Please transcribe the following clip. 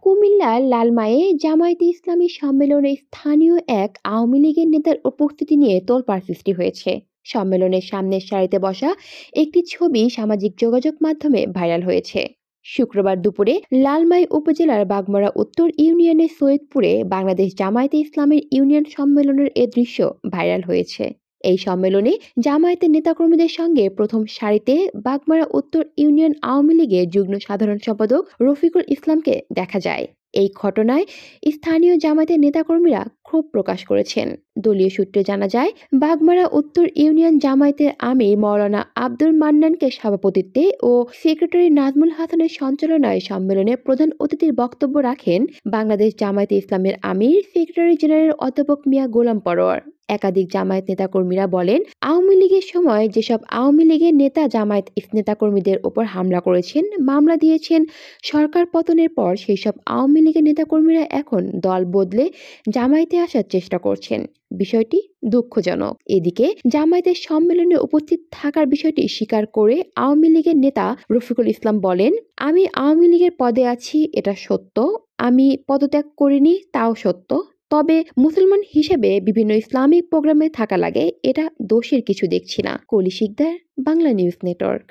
কুমিল্লার লালমাইয়ে জামায়াতে ইসলামী সম্মেলনে স্থানীয় এক আওয়ামী লীগের নেতার উপস্থিতি নিয়ে তোলপাড় সৃষ্টি হয়েছে। সম্মেলনের সামনের সারিতে বসা একটি ছবি সামাজিক যোগাযোগ মাধ্যমে ভাইরাল হয়েছে। শুক্রবার দুপুরে লালমাই উপজেলার বাগমারা উত্তর ইউনিয়নের সৈয়দপুরে বাংলাদেশ জামায়াতে ইসলামের ইউনিয়ন সম্মেলনের এ দৃশ্য ভাইরাল হয়েছে। এই সম্মেলনে জামায়াতের নেতাকর্মীদের সঙ্গে প্রথম সারিতে বাগমারা উত্তর ইউনিয়ন আওয়ামী লীগের যুগ্ম সাধারণ সম্পাদক রফিকুল ইসলামকে দেখা যায়। এই ঘটনায় স্থানীয় জামায়াতের নেতাকর্মীরা ক্ষোভ প্রকাশ করেছেন। দলীয় সূত্রে জানা যায়, বাগমারা উত্তর ইউনিয়ন জামায়াতের আমির মাওলানা আব্দুল মান্নানকে সভাপতিত্বে ও সেক্রেটারি নাজমুল হাসানের সঞ্চালনায় সম্মেলনে প্রধান অতিথির বক্তব্য রাখেন বাংলাদেশ জামায়াতে ইসলামের আমির সেক্রেটারি জেনারেল অধ্যাপক মিয়া গোলাম পরোয়ার। একাধিক জামায়াত নেতাকর্মীরা বলেন, আওয়ামী লীগের সময় যেসব আওয়ামী লীগের নেতা জামায়াত নেতাকর্মীদের ওপর হামলা করেছেন, মামলা দিয়েছেন, সরকার পতনের পর সেই সব আওয়ামী লীগের নেতাকর্মীরা এখন দল বদলে জামায়াতে আসার চেষ্টা করছেন। বিষয়টি দুঃখজনক। এদিকে জামায়াতের সম্মেলনে উপস্থিত থাকার বিষয়টি স্বীকার করে আওয়ামী লীগের নেতা রফিকুল ইসলাম বলেন, আমি আওয়ামী লীগের পদে আছি, এটা সত্য। আমি পদত্যাগ করিনি, তাও সত্য। তবে মুসলমান হিসেবে বিভিন্ন ইসলামিক প্রোগ্রামে থাকা লাগে, এটা দোষের কিছু দেখছি না। কলি শিকদার, বাংলা নিউজ নেটওয়ার্ক।